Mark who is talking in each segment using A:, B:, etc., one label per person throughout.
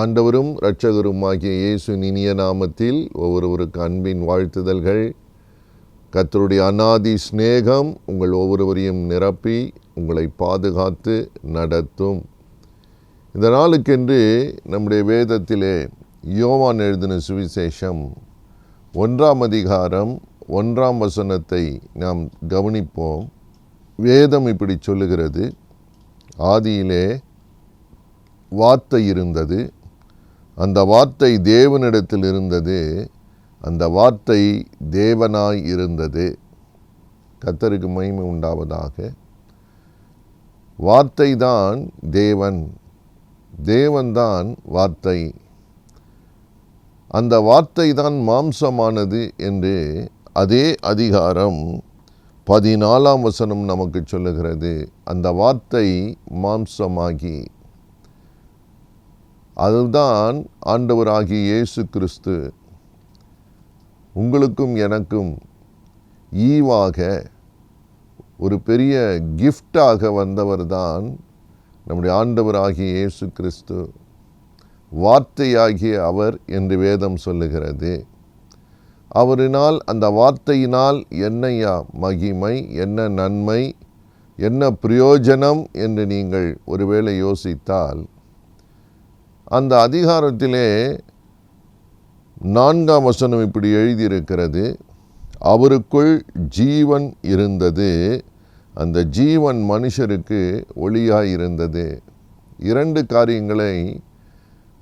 A: ஆண்டவரும் இரட்சகருமாகிய இயேசுவின் இனிய நாமத்தில் ஒவ்வொருவருக்கு அன்பின் வாழ்த்துதல்கள். கர்த்தருடைய அநாதி சிநேகம் உங்கள் ஒவ்வொருவரையும் நிரப்பி உங்களை பாதுகாத்து நடத்தும். இந்த நாளுக்கென்று நம்முடைய வேதத்திலே யோவான் எழுதின சுவிசேஷம் 1ஆம் அதிகாரம் 1ஆம் வசனத்தை நாம் கவனிப்போம். வேதம் இப்படி சொல்லுகிறது: ஆதியிலே வார்த்தை இருந்தது, அந்த வார்த்தை தேவனிடத்தில் இருந்தது, அந்த வார்த்தை தேவனாய் இருந்தது. கர்த்தருக்கு மகிமை உண்டாவதாக. வார்த்தை தான் தேவன், தேவன்தான் வார்த்தை, அந்த வார்த்தை தான் மாம்சமானது என்று அதே அதிகாரம் 14ஆம் வசனம் நமக்கு சொல்லுகிறது. அந்த வார்த்தை மாம்சமாகி, அதுதான் ஆண்டவராகிய இயேசு கிறிஸ்து. உங்களுக்கும் எனக்கும் ஈவாக ஒரு பெரிய கிஃப்டாக வந்தவர் தான் நம்முடைய ஆண்டவராகிய இயேசு கிறிஸ்து. வார்த்தையாகிய அவர் என்று வேதம் சொல்லுகிறது. அவரினால், அந்த வார்த்தையினால் என்னையா மகிமை, என்ன நன்மை, என்ன பிரயோஜனம் என்று நீங்கள் ஒருவேளை யோசித்தால், அந்த அதிகாரத்திலே 4ஆம் வசனம் இப்படி எழுதியிருக்கிறது: அவருக்குள் ஜீவன் இருந்தது, அந்த ஜீவன் மனுஷருக்கு ஒளியாய் இருந்தது. 2 காரியங்களை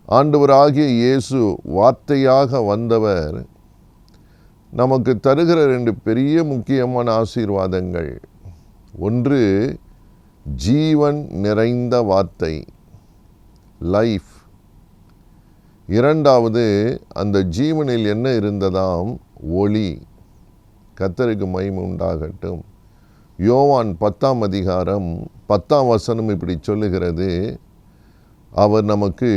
A: ஆண்டவராகிய இயேசு வார்த்தையாக வந்தவர் நமக்கு தருகிற 2 பெரிய முக்கியமான ஆசீர்வாதங்கள். ஒன்று, ஜீவன் நிறைந்த வார்த்தை, லைஃப். 2வது, அந்த ஜீவனில் என்ன இருந்ததாம்? ஒளி. கர்த்தருக்கு மகிமை உண்டாகட்டும். யோவான் 10ஆம் அதிகாரம் 10ஆம் வசனம் இப்படி சொல்லுகிறது: அவர் நமக்கு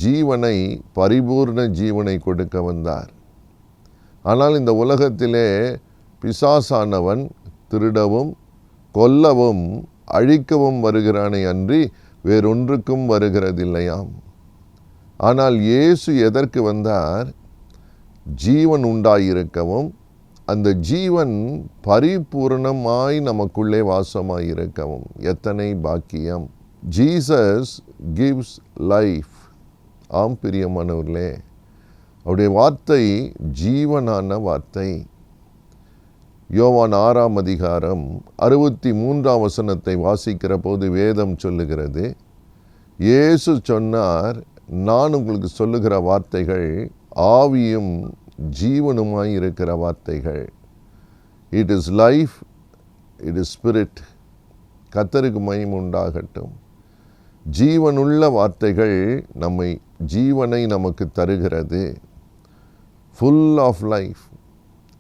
A: ஜீவனை, பரிபூர்ண ஜீவனை கொடுக்க வந்தார். ஆனால் இந்த உலகத்திலே பிசாசானவன் திருடவும் கொல்லவும் அழிக்கவும் வருகிறானே அன்றி வேறொன்றுக்கும் வருகிறதில்லையாம். ஆனால் இயேசு எதற்கு வந்தார்? ஜீவன் உண்டாயிருக்கவும், அந்த ஜீவன் பரிபூர்ணமாய் நமக்குள்ளே வாசமாயிருக்கவும். எத்தனை பாக்கியம்! Jesus gives life. ஆம் பிரியமானவர்களே, அவருடைய வார்த்தை ஜீவனான வார்த்தை. யோவான் 6ஆம் அதிகாரம் 63ஆம் வசனத்தை வாசிக்கிற போது வேதம் சொல்லுகிறது: இயேசு சொன்னார், நான் உங்களுக்கு சொல்லுகிற வார்த்தைகள் ஆவியும் ஜீவனுமாய் இருக்கிற வார்த்தைகள். It is life, it is spirit. கர்த்தருக்கு மகிமை உண்டாகட்டும். ஜீவனுள்ள வார்த்தைகள் நம்மை, ஜீவனை நமக்கு தருகிறது. Full of life.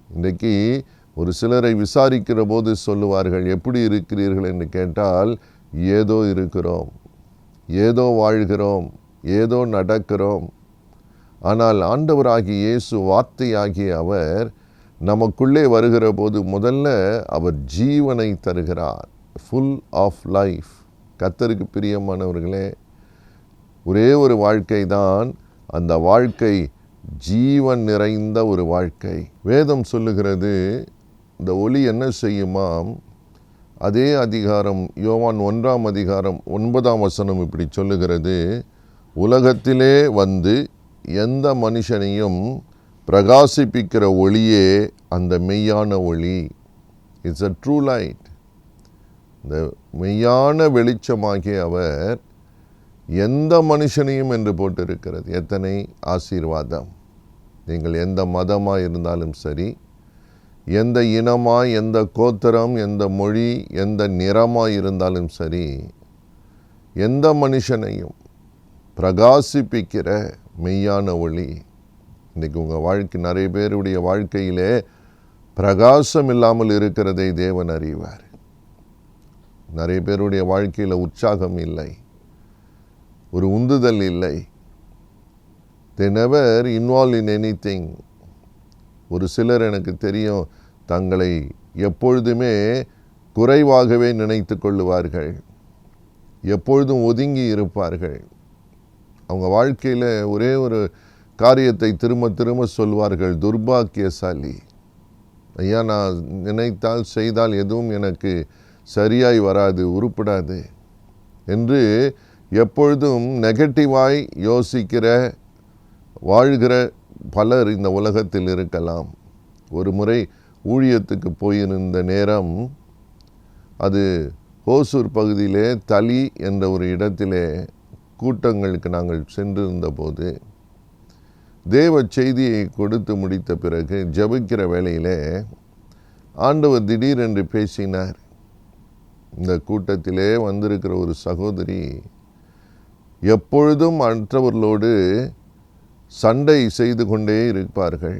A: இன்றைக்கு ஒரு சிலரை விசாரிக்கிற போது சொல்லுவார்கள், எப்படி இருக்கிறீர்கள் என்று கேட்டால், ஏதோ இருக்கிறோம், ஏதோ வாழ்கிறோம், ஏதோ நடக்கிறோம். ஆனால் ஆண்டவராகிய இயேசு, வார்த்தையாகிய அவர் நமக்குள்ளே வருகிற போது முதல்ல அவர் ஜீவனை தருகிறார். Full of life. கர்த்தருக்கு பிரியமானவர்களே, ஒரே ஒரு வாழ்க்கை தான், அந்த வாழ்க்கை ஜீவன் நிறைந்த ஒரு வாழ்க்கை. வேதம் சொல்லுகிறது, இந்த ஒளி என்ன செய்யுமாம்? அதே அதிகாரம் யோவான் 1ஆம் அதிகாரம் 9ஆம் வசனம் இப்படி சொல்லுகிறது: உலகத்திலே வந்து எந்த மனுஷனையும் பிரகாசிப்பிக்கிற ஒளியே அந்த மெய்யான ஒளி. It's a true light. இந்த மெய்யான வெளிச்சமாகிய அவர் எந்த மனுஷனையும் என்று போட்டிருக்கிறது. எத்தனை ஆசீர்வாதம்! நீங்கள் எந்த மதமாக இருந்தாலும் சரி, எந்த இனமாய், எந்த கோத்திரம், எந்த மொழி, எந்த நிறமாய் இருந்தாலும் சரி, எந்த மனுஷனையும் பிரகாசிப்பிக்கிற மெய்யான ஒளி. இன்றைக்கி உங்கள் வாழ்க்கை, நிறைய பேருடைய வாழ்க்கையிலே பிரகாசம் இல்லாமல் இருக்கிறதை தேவன் அறிவார். நிறைய பேருடைய வாழ்க்கையில் உற்சாகம் இல்லை, ஒரு உந்துதல் இல்லை. they never involved in anything. ஒரு சிலர் எனக்கு தெரியும், தங்களை எப்பொழுதுமே குறைவாகவே நினைத்து கொள்ளுவார்கள், எப்பொழுதும் ஒதுங்கி இருப்பார்கள். அவங்க வாழ்க்கையில் ஒரே ஒரு காரியத்தை திரும்ப திரும்ப சொல்வார்கள், துர்பாக்கியசாலி. ஐயா, நான் நினைத்தால் செய்தால் எதுவும் எனக்கு சரியாய் வராது, உருப்படாது என்று எப்பொழுதும் நெகட்டிவாய் யோசிக்கிற வாழ்கிற பலர் இந்த உலகத்தில் இருக்கலாம். ஒரு முறை ஊழியத்துக்கு போயிருந்த நேரம், அது ஹோசூர் பகுதியிலே தளி என்ற ஒரு இடத்திலே கூட்டங்களுக்கு நாங்கள் சென்றிருந்த போது, தேவ செய்தியை கொடுத்து முடித்த பிறகு ஜெபிக்கிற வேளையிலே ஆண்டவர் திடீரென்று பேசினார். இந்த கூட்டத்திலே வந்திருக்கிற ஒரு சகோதரி எப்பொழுதும் மற்றவர்களோடு சண்டை செய்து கொண்டே இருப்பார்கள்.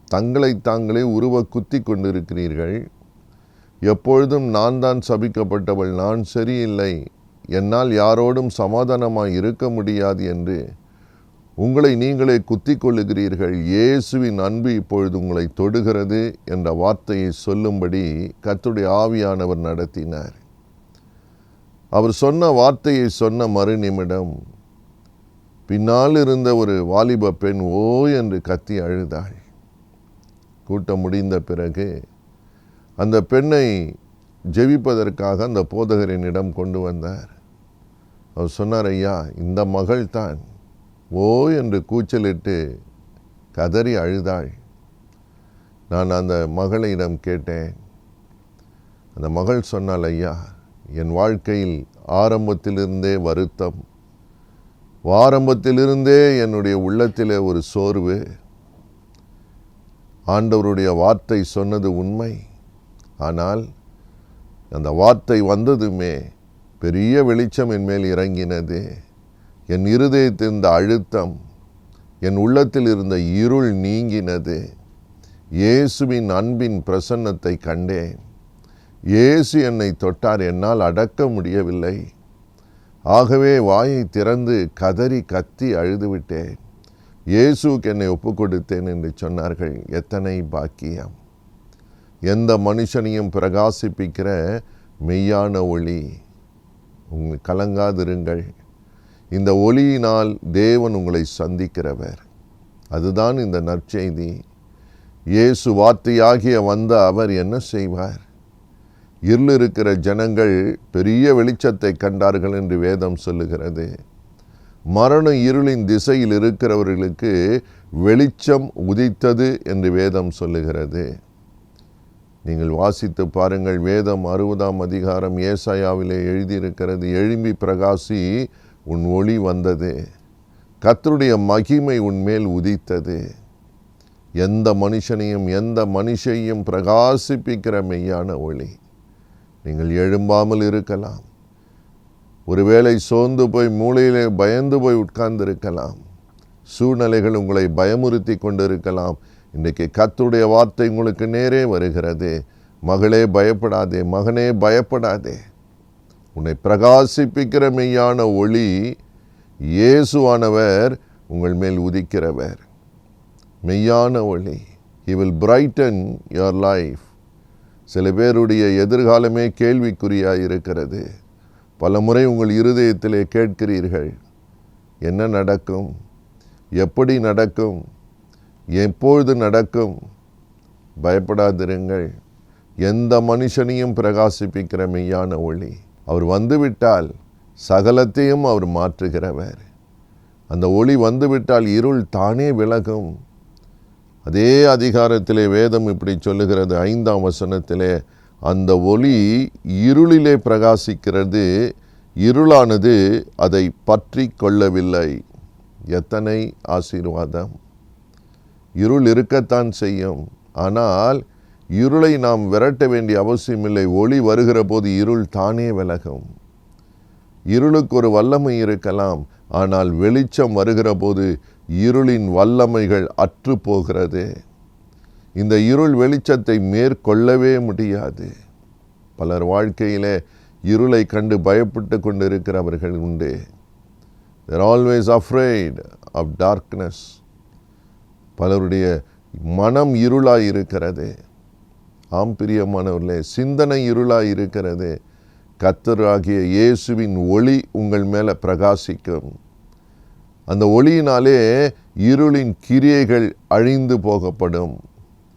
A: தங்களை தாங்களே உருவ குத்தி கொண்டிருக்கிறீர்கள். எப்பொழுதும் நான் தான் சபிக்கப்பட்டவள், நான் சரியில்லை, என்னால் யாரோடும் சமாதானமாய் இருக்க முடியாது என்று உங்களை நீங்களே குத்தி கொள்ளுகிறீர்கள். இயேசுவின் அன்பு இப்பொழுது உங்களை தொடுகிறது என்ற வார்த்தையை சொல்லும்படி கர்த்தருடைய ஆவியானவர் நடத்தினார். அவர் சொன்ன வார்த்தையை சொன்ன மறுநிமிடம் பின்னால் இருந்த ஒரு வாலிப பெண் ஓ என்று கத்தி அழுதாள். கூட்டம் முடிந்த பிறகு அந்த பெண்ணை ஜெபிப்பதற்காக அந்த போதகரினிடம் கொண்டு வந்தார். அவர் சொன்னார், ஐயா, இந்த மகள் தான் ஓ என்று கூச்சலிட்டு கதறி அழுதாள். நான் அந்த மகளிடம் கேட்டேன். அந்த மகள் சொன்னாள், ஐயா, என் வாழ்க்கையில் ஆரம்பத்திலிருந்தே வருத்தம், ஆரம்பத்திலிருந்தே என்னுடைய உள்ளத்திலே ஒரு சோர்வு. ஆண்டவருடைய வார்த்தை சொன்னது உண்மை. ஆனால் அந்த வார்த்தை வந்ததுமே பெரிய வெளிச்சம் என் மேல் இறங்கினது. என் இருதயத்தில் இருந்த அழுத்தம், என் உள்ளத்தில் இருந்த இருள் நீங்கினது. இயேசுவின் அன்பின் பிரசன்னத்தை கண்டேன். இயேசு என்னை தொட்டார், என்னால் அடக்க முடியவில்லை. ஆகவே வாயை திறந்து கதறி கத்தி அழுதுவிட்டேன். இயேசுக்கு என்னை ஒப்பு கொடுத்தேன் என்று சொன்னார்கள். எத்தனை பாக்கியம்! எந்த மனுஷனையும் பிரகாசிப்பிக்கிற மெய்யான ஒளி. கலங்காதிருங்கள், இந்த ஒளியினால் தேவன் உங்களை சந்திக்கிறவர். அதுதான் இந்த நற்செய்தி. இயேசு வார்த்தையாகிய வந்த அவர் என்ன செய்வார்? இருள் இருக்கிற ஜனங்கள் பெரிய வெளிச்சத்தை கண்டார்கள் என்று வேதம் சொல்லுகிறது. மரண இருளின் திசையில் இருக்கிறவர்களுக்கு வெளிச்சம் உதித்தது என்று வேதம் சொல்லுகிறது. நீங்கள் வாசித்து பாருங்கள். வேதம் 60ஆம் அதிகாரம் ஏசாயாவிலே எழுதியிருக்கிறது. எழும்பி பிரகாசி, உன் ஒளி வந்தது, கர்த்தருடைய மகிமை உன்மேல் உதித்தது. எந்த மனுஷனையும் எந்த மனுஷையும் பிரகாசிப்பிக்கிற மெய்யான ஒளி. நீங்கள் எழும்பாமல் இருக்கலாம். ஒருவேளை சோர்ந்து போய் மூளையிலே பயந்து போய் உட்கார்ந்திருக்கலாம். சூழ்நிலைகள் உங்களை பயமுறுத்தி கொண்டிருக்கலாம். இன்றைக்கு கர்த்தருடைய வார்த்தை உங்களுக்கு நேரே வருகிறது. மகளே பயப்படாதே, மகனே பயப்படாதே. உன்னை பிரகாசிப்பிக்கிற மெய்யான ஒளி இயேசுவானவர் உங்கள் மேல் உதிக்கிறவர். மெய்யான ஒளி. He will brighten your life. சில பேருடைய எதிர்காலமே கேள்விக்குறியாக இருக்கிறது. பல முறை உங்கள் இருதயத்திலே கேட்கிறீர்கள், என்ன நடக்கும், எப்படி நடக்கும், எப்பொழுது நடக்கும்? பயப்படாதிருங்கள். எந்த மனுஷனையும் பிரகாசிப்பிக்கிற மெய்யான ஒளி. அவர் வந்துவிட்டால் சகலத்தையும் அவர் மாற்றுகிறவர். அந்த ஒளி வந்துவிட்டால் இருள் தானே விலகும். அதே அதிகாரத்திலே வேதம் இப்படி சொல்லுகிறது, 5ஆம் வசனத்திலே, அந்த ஒளி இருளிலே பிரகாசிக்கிறது, இருளானது அதை பற்றி கொள்ளவில்லை. எத்தனை ஆசீர்வாதம்! இருள் இருக்கத்தான் செய்யும், ஆனால் இருளை நாம் விரட்ட வேண்டிய அவசியமில்லை. ஒளி வருகிற போது இருள் தானே விலகும். இருளுக்கு ஒரு வல்லமை இருக்கலாம், ஆனால் வெளிச்சம் வருகிற போது இருளின் வல்லமைகள் அற்று போகிறது. இந்த இருள் வெளிச்சத்தை மேற்கொள்ளவே முடியாது. பலர் வாழ்க்கையிலே இருளை கண்டு பயப்பட்டு கொண்டிருக்கிறவர்கள் உண்டு. they are always afraid of darkness. பலருடைய மனம் இருளாய் இருக்கிறது. ஆம் பிரியமானவர்களே, சிந்தனை இருளாய் இருக்கிறது. கர்த்தராகிய இயேசுவின் ஒளி உங்கள் மேலே பிரகாசிக்கும். அந்த ஒளியினாலே இருளின் கிரியைகள் அழிந்து போகப்படும்.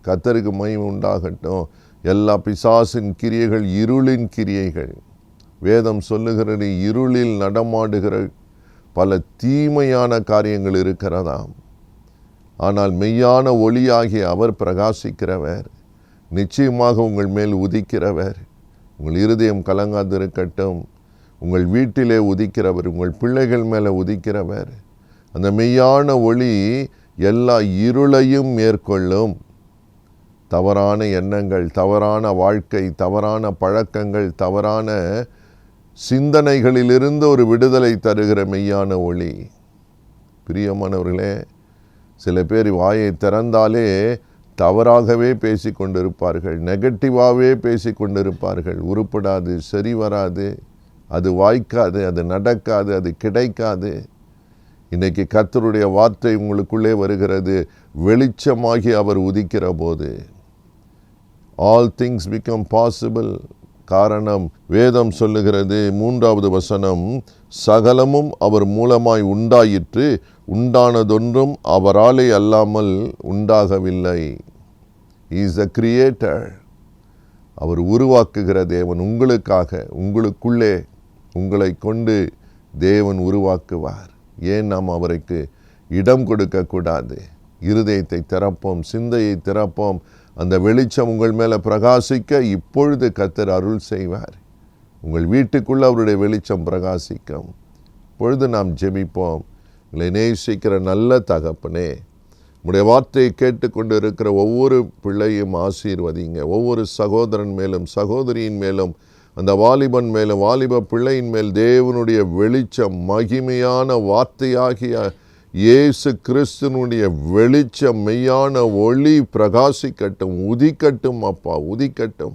A: கர்த்தருக்கு மகிமை உண்டாகட்டும். எல்லா பிசாசின் கிரியைகள் இருளின் கிரியைகள். வேதம் சொல்லுகிறது, இருளில் நடமாடுகிற பல தீமையான காரியங்கள் இருக்கிறதாம். ஆனால் மெய்யான ஒளியாகிய அவர் பிரகாசிக்கிறவர், நிச்சயமாக உங்கள் மேல் உதிக்கிறவர். உங்கள் இருதயம் கலங்காதிருக்கட்டும். உங்கள் வீட்டிலே உதிக்கிறவர், உங்கள் பிள்ளைகள் மேலே உதிக்கிறவர். அந்த மெய்யான ஒளி எல்லா இருளையும் மேற்கொள்ளும். தவறான எண்ணங்கள், தவறான வாழ்க்கை, தவறான பழக்கங்கள், தவறான சிந்தனைகளிலிருந்து ஒரு விடுதலை தருகிற மெய்யான ஒளி. பிரியமானவர்களே, சில பேர் வாயை திறந்தாலே தவறாகவே பேசி கொண்டிருப்பார்கள், நெகட்டிவாகவே பேசி கொண்டிருப்பார்கள். உருப்படாது, சரி வராது, அது வாய்க்காது, அது நடக்காது, அது கிடைக்காது. இன்றைக்கி கர்த்தருடைய வார்த்தை உங்களுக்குள்ளே வருகிறது. வெளிச்சமாகி அவர் உதிக்கிற போது ஆல் திங்ஸ் பிகம் பாசிபிள். காரணம், வேதம் சொல்லுகிறது 3வது வசனம், சகலமும் அவர் மூலமாய் உண்டாயிற்று, உண்டானதொன்றும் அவராலே அல்லாமல் உண்டாகவில்லை. Is a creator. அவர் உருவாக்குகிற தேவன். உங்களுக்காக, உங்களுக்குள்ளே, உங்களை கொண்டு தேவன் உருவாக்குவார். ஏன் நாம் அவருக்கு இடம் கொடுக்கக்கூடாது? இருதயத்தை திறப்போம், சிந்தையை திறப்போம். அந்த வெளிச்சம் உங்கள் மேலே பிரகாசிக்க இப்பொழுது கர்த்தர் அருள் செய்வார். உங்கள் வீட்டுக்குள்ளே அவருடைய வெளிச்சம் பிரகாசிக்கும். இப்பொழுது நாம் ஜெபிப்போம். உங்களை நேசிக்கிற நல்ல தகப்பனே, உடைய வார்த்தையை கேட்டுக்கொண்டு இருக்கிற ஒவ்வொரு பிள்ளையும் ஆசீர்வதிங்க. ஒவ்வொரு சகோதரன் மேலும், சகோதரியின் மேலும், அந்த வாலிபன் மேலும், வாலிப பிள்ளையின் மேல் தேவனுடைய வெளிச்சம், மகிமையான வார்த்தையாகிய இயேசு கிறிஸ்துனுடைய வெளிச்சம், மெய்யான ஒளி பிரகாசிக்கட்டும், உதிக்கட்டும். அப்பா, உதிக்கட்டும்.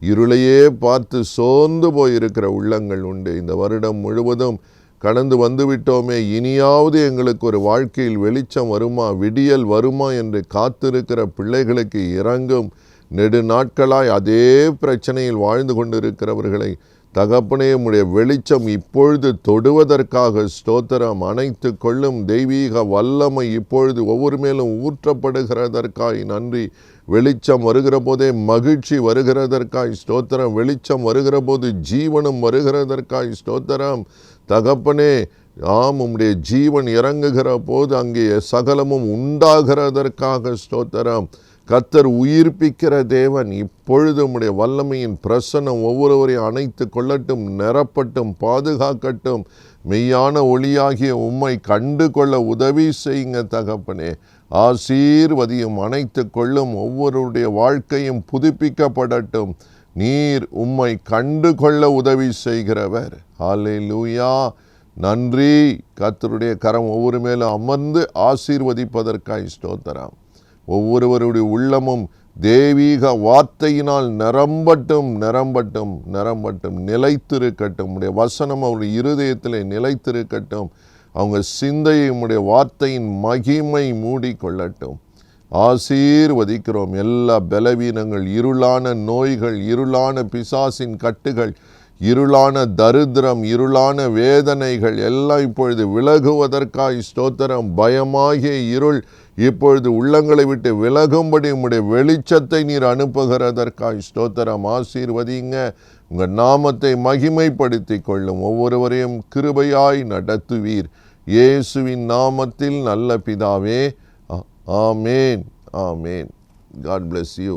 A: இருளையே பார்த்து சோர்ந்து போயிருக்கிற உள்ளங்கள் உண்டு. இந்த வருடம் முழுவதும் கடந்து வந்துவிட்டோமே, இனியாவது எங்களுக்கு ஒரு வாழ்க்கையில் வெளிச்சம் வருமா, விடியல் வருமா என்று காத்திருக்கிற பிள்ளைகளுக்கு இறங்கும். நெடுநாட்களாய் அதே பிரச்சனையில் வாழ்ந்து கொண்டிருக்கிறவர்களை தகப்பனே, உம்முடைய வெளிச்சம் இப்பொழுது தொடுவதற்காக ஸ்தோத்திரம். அணைத்து கொள்ளும் தெய்வீக வல்லமை இப்பொழுது ஒவ்வொரு மேலும் ஊற்றப்படுகிறதற்காய் நன்றி. வெளிச்சம் வருகிற போதே மகிழ்ச்சி வருகிறதற்காய் ஸ்தோத்திரம். வெளிச்சம் வருகிற போது ஜீவனும் வருகிறதற்காய் ஸ்தோத்திரம். தகப்பனே, ஆம், உம்முடைய ஜீவன் இறங்குகிற போது அங்கே சகலமும் உண்டாகிறதற்காக ஸ்தோத்திரம். கர்த்தர் உயிர்ப்பிக்கிற தேவன். இப்பொழுது உம்முடைய வல்லமையின் பிரசன்னம் ஒவ்வொருவரையும் அணைத்து கொள்ளட்டும், நிரப்பட்டும், பாதுகாக்கட்டும். மெய்யான ஒளியாகிய உம்மை கண்டு கொள்ள உதவி செய்யுங்க தகப்பனே. ஆசீர்வதியும், அணைத்து கொள்ளும். ஒவ்வொருடைய வாழ்க்கையும் புதுப்பிக்கப்படட்டும். நீர் உம்மை கண்டு கொள்ள உதவி செய்கிறவர். ஹல்லேலூயா. நன்றி. கர்த்தருடைய கரம் ஒவ்வொரு மேலும் அமர்ந்து ஆசீர்வதிப்பதற்காய் ஸ்தோத்திரம். ஒவ்வொருவருடைய உள்ளமும் தெய்வீக வார்த்தையினால் நிரம்பட்டும், நிரம்பட்டும், நிரம்பட்டும், நிலைத்திருக்கட்டும். உடைய வசனம் அவருடைய இருதயத்திலே நிலைத்திருக்கட்டும். அவங்க சிந்தையை உடைய வார்த்தையின் மகிமை மூடிக்கொள்ளட்டும். ஆசீர்வதிக்கிறோம். எல்லா பலவீனங்கள், இருளான நோய்கள், இருளான பிசாசின் கட்டுகள், இருளான தரித்திரம், இருளான வேதனைகள் எல்லாம் இப்பொழுது விலகுவதற்காய் ஸ்தோத்திரம். பயமாகிய இருள் இப்பொழுது உள்ளங்களை விட்டு விலகும்படி உம்முடைய வெளிச்சத்தை நீர் அனுப்புகிறதற்காய் ஸ்தோத்திரம். ஆசீர்வதிங்க. உங்கள் நாமத்தை மகிமைப்படுத்தி கொள்ளும். ஒவ்வொருவரையும் கிருபையாய் நடத்துவீர். இயேசுவின் நாமத்தில் நல்ல பிதாவே. ஆமேன், ஆமேன். God bless you.